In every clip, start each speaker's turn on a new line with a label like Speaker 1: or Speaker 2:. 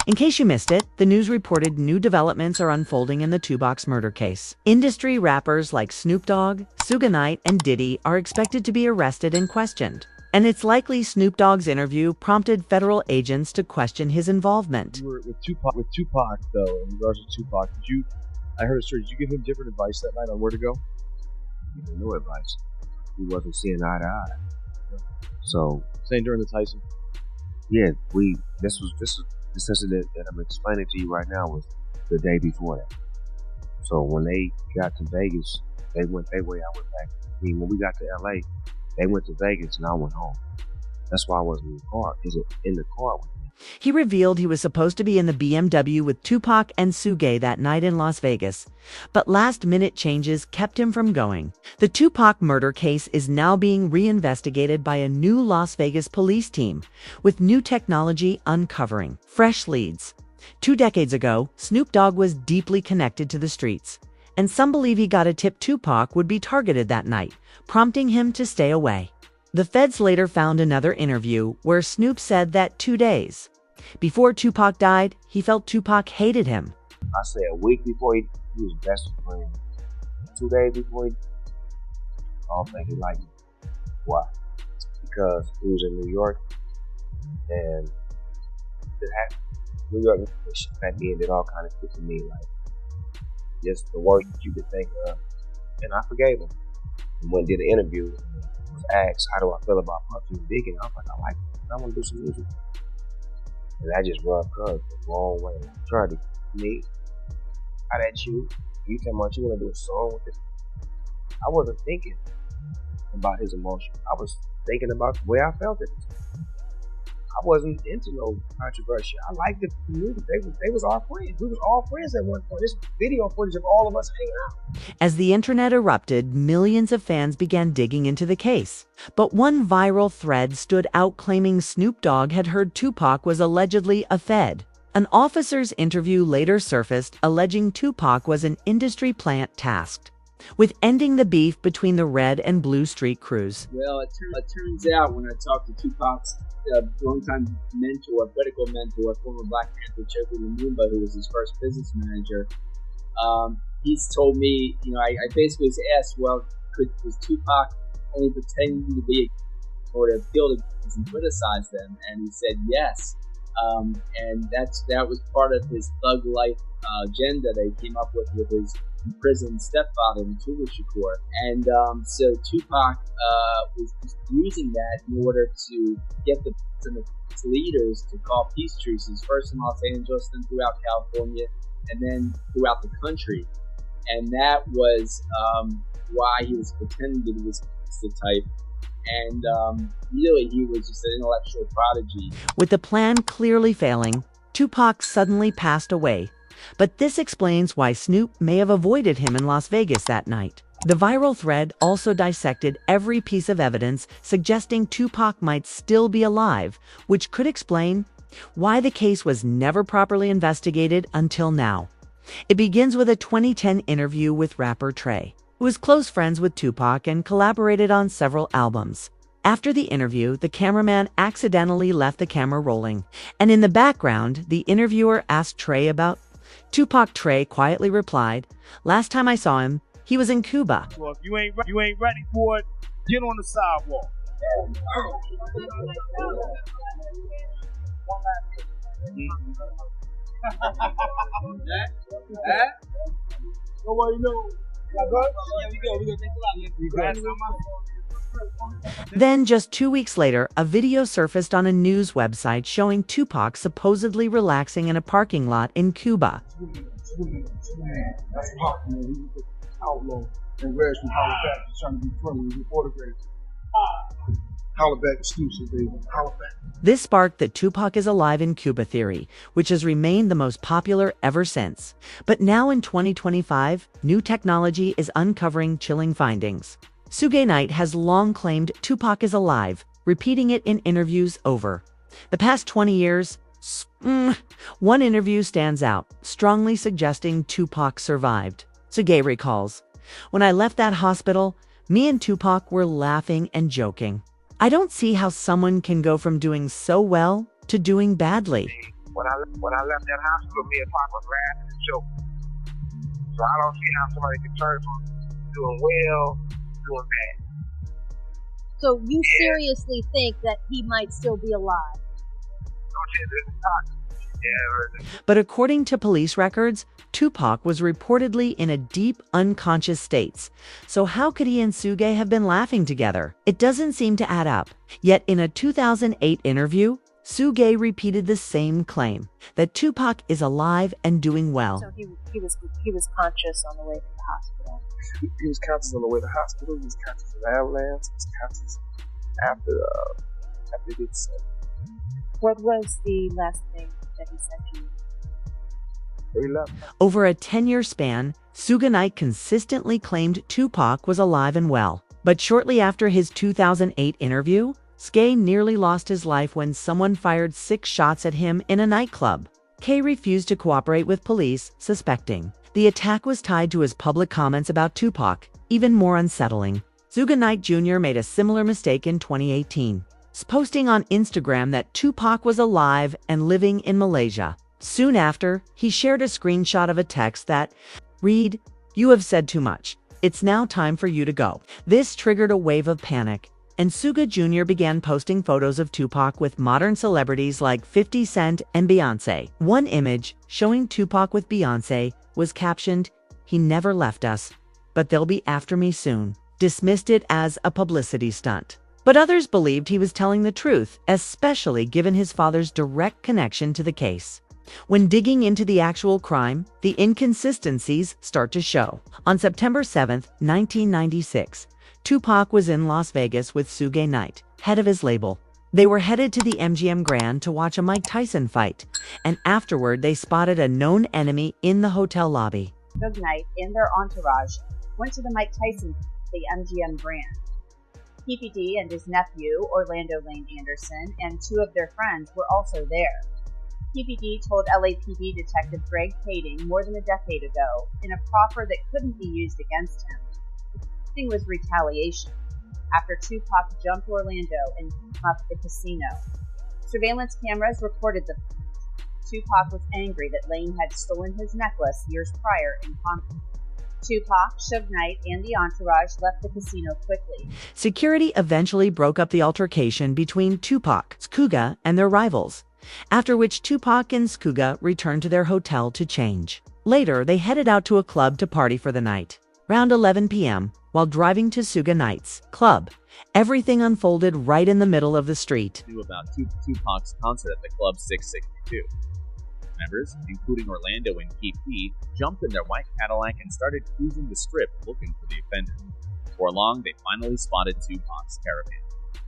Speaker 1: In case you missed it, the news reported new developments are unfolding in the Tupac murder case. Industry rappers like Snoop Dogg, Suge Knight, and Diddy are expected to be arrested and questioned. And it's likely Snoop Dogg's interview prompted federal agents to question his involvement.
Speaker 2: You were with Tupac though, in regards to Tupac, I heard a story, did you give him different advice that night on where to go?
Speaker 3: No advice. We wasn't seeing eye to eye. So
Speaker 2: Saying during the Tyson.
Speaker 3: yeah, this incident that I'm explaining to you right now was the day before that. So when they got to Vegas, they went their way, I went back. I mean, when we got to LA, they went to Vegas and I went home. That's why I wasn't in the car. In the car with me.
Speaker 1: He revealed he was supposed to be in the BMW with Tupac and Suge that night in Las Vegas, but last-minute changes kept him from going. The Tupac murder case is now being reinvestigated by a new Las Vegas police team, with new technology uncovering fresh leads. 2 decades ago, Snoop Dogg was deeply connected to the streets, and some believe he got a tip Tupac would be targeted that night, prompting him to stay away. The feds later found another interview where Snoop said that 2 days before Tupac died, he felt Tupac hated him.
Speaker 3: I said a week before he was best friend. 2 days before I don't think he liked me. Why? Because he was in New York and it happened. New York at me and did all kind of shit to me, like just the worst that you could think of. And I forgave him. And when I did the interview, I was asked, how do I feel about Puffy and Biggie? And I was like, I like it. I want to do some music. And I just rubbed cuz the wrong way. I tried to me. How that you talking about you want to do a song with it? I wasn't thinking about his emotion. I was thinking about the way I felt it. I wasn't into no controversy. I liked the music. They was our friends. We was all friends at one point. This video footage of all of us hanging out.
Speaker 1: As the internet erupted, millions of fans began digging into the case. But one viral thread stood out claiming Snoop Dogg had heard Tupac was allegedly a Fed. An officer's interview later surfaced alleging Tupac was an industry plant tasked with ending the beef between the red and blue street crews.
Speaker 4: Well, it turns out when I talked to Tupac's longtime mentor, political mentor, former Black Panther Choku Lumumba, who was his first business manager, he's told me, I basically was asked, well, was Tupac only pretending to be or to appeal to and criticize them? And he said yes. And that was part of his thug life agenda they came up with his imprisoned stepfather, Tupac Shakur. And so Tupac was using that in order to get the leaders to call peace truces, first in Los Angeles, then throughout California, and then throughout the country. And that was why he was pretending that he was the type. And really, he was just an intellectual prodigy.
Speaker 1: With the plan clearly failing, Tupac suddenly passed away. But this explains why Snoop may have avoided him in Las Vegas that night. The viral thread also dissected every piece of evidence suggesting Tupac might still be alive, which could explain why the case was never properly investigated until now. It begins with a 2010 interview with rapper Trey, who was close friends with Tupac and collaborated on several albums. After the interview, the cameraman accidentally left the camera rolling, and in the background, the interviewer asked Trey about Tupac. Trey quietly replied, "Last time I saw him, he was in Cuba."
Speaker 5: Well, if you ain't ready for it, get on the sidewalk. Nobody knows.
Speaker 1: Then, just 2 weeks later, a video surfaced on a news website showing Tupac supposedly relaxing in a parking lot in Cuba.
Speaker 6: That's Pac, man. He was an outlaw. And Reg from Holla Back was trying to be friendly with autographs. Holla Back exclusive, baby. Holla Back.
Speaker 1: This sparked the Tupac is alive in Cuba theory, which has remained the most popular ever since. But now in 2025, new technology is uncovering chilling findings. Suge Knight has long claimed Tupac is alive, repeating it in interviews over the past 20 years. One interview stands out, strongly suggesting Tupac survived. Suge recalls, "When I left that hospital, me and Tupac were laughing and joking. I don't see how someone can go from doing so well to doing badly."
Speaker 3: When I left that hospital, me and Pop was laughing and joking. So I don't see how somebody can turn from doing well doing bad.
Speaker 7: So you seriously think that he might still be alive?
Speaker 1: But according to police records, Tupac was reportedly in a deep, unconscious state. So how could he and Suge have been laughing together? It doesn't seem to add up. Yet in a 2008 interview, Suge repeated the same claim, that Tupac is alive and doing well.
Speaker 7: So he was conscious on the way to the hospital.
Speaker 8: He was conscious on the way to the hospital. He was conscious of the ambulance. He was conscious after he did so.
Speaker 7: What was the last thing that he said to you?
Speaker 8: He left.
Speaker 1: Over a 10-year span, Suge Knight consistently claimed Tupac was alive and well. But shortly after his 2008 interview, Skay nearly lost his life when someone fired 6 shots at him in a nightclub. Kay refused to cooperate with police, suspecting the attack was tied to his public comments about Tupac. Even more unsettling, Suge Knight Jr. made a similar mistake in 2018, posting on Instagram that Tupac was alive and living in Malaysia. Soon after, he shared a screenshot of a text that read, "You have said too much. It's now time for you to go." This triggered a wave of panic, and Suge Jr. began posting photos of Tupac with modern celebrities like 50 Cent and Beyonce. One image showing Tupac with Beyonce was captioned, "He never left us, but they'll be after me soon," dismissed it as a publicity stunt. But others believed he was telling the truth, especially given his father's direct connection to the case. When digging into the actual crime, the inconsistencies start to show. On September 7, 1996, Tupac was in Las Vegas with Suge Knight, head of his label. They were headed to the MGM Grand to watch a Mike Tyson fight, and afterward they spotted a known enemy in the hotel lobby.
Speaker 9: Suge Knight and their entourage went to the Mike Tyson at the MGM Grand. PPD and his nephew, Orlando Lane Anderson, and 2 of their friends were also there. PPD told LAPD Detective Greg Kading more than a decade ago in a proffer that couldn't be used against him. The thing was retaliation after Tupac jumped Orlando and came up at the casino. Surveillance cameras recorded the Tupac was angry that Lane had stolen his necklace years prior in conflict. Tupac, Suge Knight, and the entourage left the casino quickly.
Speaker 1: Security eventually broke up the altercation between Tupac, Suge, and their rivals, after which Tupac and Suge returned to their hotel to change. Later, they headed out to a club to party for the night. Around 11 p.m., while driving to Suge Knight's club, everything unfolded right in the middle of the street.
Speaker 10: Knew about Tupac's concert at the Club 662. Members, including Orlando and KP, jumped in their white Cadillac and started cruising the strip looking for the offender. Before long, they finally spotted Tupac's caravan.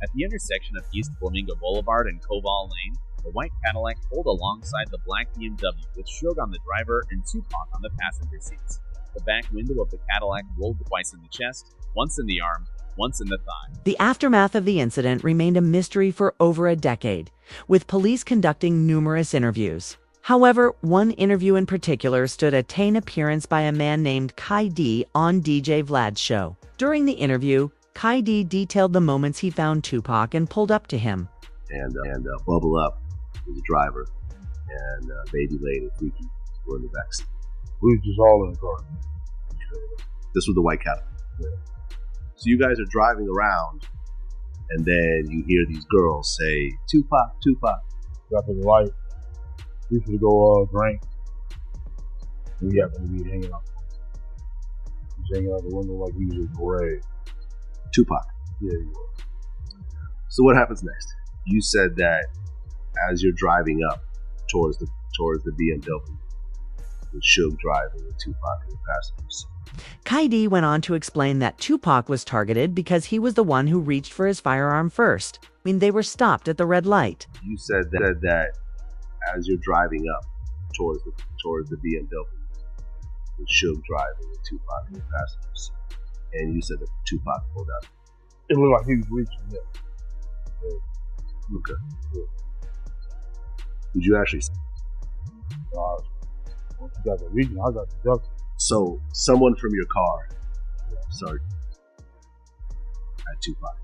Speaker 10: At the intersection of East Flamingo Boulevard and Koval Lane, the white Cadillac pulled alongside the black BMW with Suge on the driver and Tupac on the passenger seats. The back window of the Cadillac rolled twice in the chest, once in the arm, once in the thigh.
Speaker 1: The aftermath of the incident remained a mystery for over a decade, with police conducting numerous interviews. However, one interview in particular stood a tame appearance by a man named Kai D on DJ Vlad's show. During the interview, Kai D detailed the moments he found Tupac and pulled up to him.
Speaker 11: And Bubble Up was the driver, and Baby Lady and Freaky were in the backseat.
Speaker 6: We were just all in the car.
Speaker 11: This was the white Cadillac. Yeah. So you guys are driving around, and then you hear these girls say, "Tupac, Tupac."
Speaker 6: Got to the light. We should go drink. We happened to be hanging out. He was hanging out the window like he was a parade.
Speaker 11: Tupac.
Speaker 6: Yeah, he was.
Speaker 11: So what happens next? You said that as you're driving up towards the BMW, with Suge driving and Tupac in the passenger seat.
Speaker 1: Kai D went on to explain that Tupac was targeted because he was the one who reached for his firearm first. They were stopped at the red light.
Speaker 11: You said that as you're driving up towards the BMW, with Suge driving and Tupac in the passenger seat, and you said that Tupac pulled out.
Speaker 6: It looked like he was reaching it.
Speaker 11: Yeah. Okay. Yeah. Did you actually?
Speaker 6: Once you got the region, I got the duck.
Speaker 11: So someone from your car started at Tupac.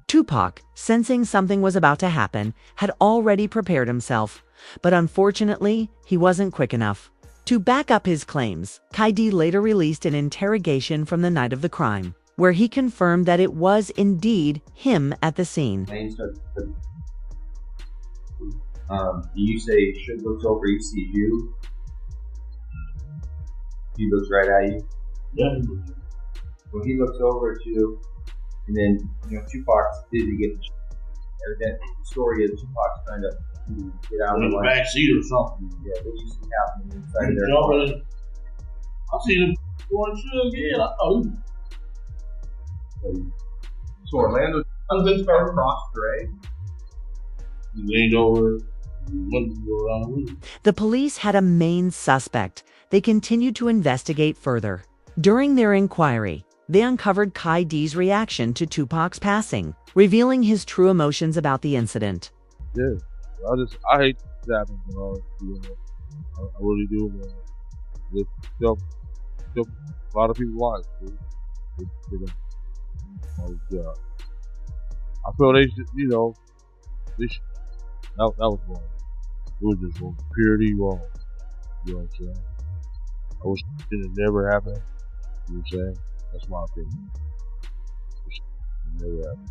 Speaker 1: Tupac, sensing something was about to happen, had already prepared himself, But unfortunately, he wasn't quick enough. To back up his claims, Kai-D later released an interrogation from the night of the crime, where he confirmed that it was indeed him at the scene.
Speaker 3: You say Suge looks over, he sees you. He looks right at you.
Speaker 6: Yeah.
Speaker 3: Well, he looks over at you, and then Tupac's busy getting. Evidently, the story is Tupac's trying to get out
Speaker 6: In the back seat or something.
Speaker 3: Yeah, what do you see happening inside of their
Speaker 6: Jumping
Speaker 3: car?
Speaker 6: in. I seen him going Suge again. I thought
Speaker 3: So Orlando across Dre.
Speaker 6: he leaned over. Went to go around the room.
Speaker 1: The police had a main suspect. They continued to investigate further. During their inquiry, they uncovered Kai-D's reaction to Tupac's passing, revealing his true emotions about the incident.
Speaker 6: Yeah, I hate that happening, I really do, man. It took a lot of people's lives, dude. I feel they should, that was wrong. It was just wrong, purely wrong. You know what I'm saying? I wish it never happened. You know what I'm saying? That's my opinion. It never happened.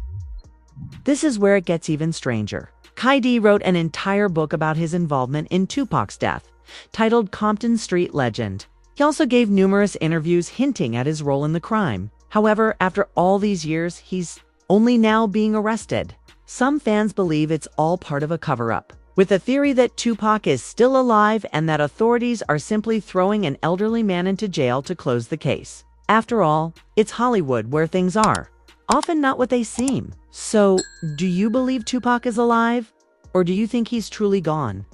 Speaker 1: This is where it gets even stranger. Kai-D wrote an entire book about his involvement in Tupac's death, titled Compton Street Legend. He also gave numerous interviews hinting at his role in the crime. However, after all these years, he's only now being arrested. Some fans believe it's all part of a cover-up, with a theory that Tupac is still alive and that authorities are simply throwing an elderly man into jail to close the case. After all, it's Hollywood where things are often not what they seem. So, do you believe Tupac is alive? Or do you think he's truly gone?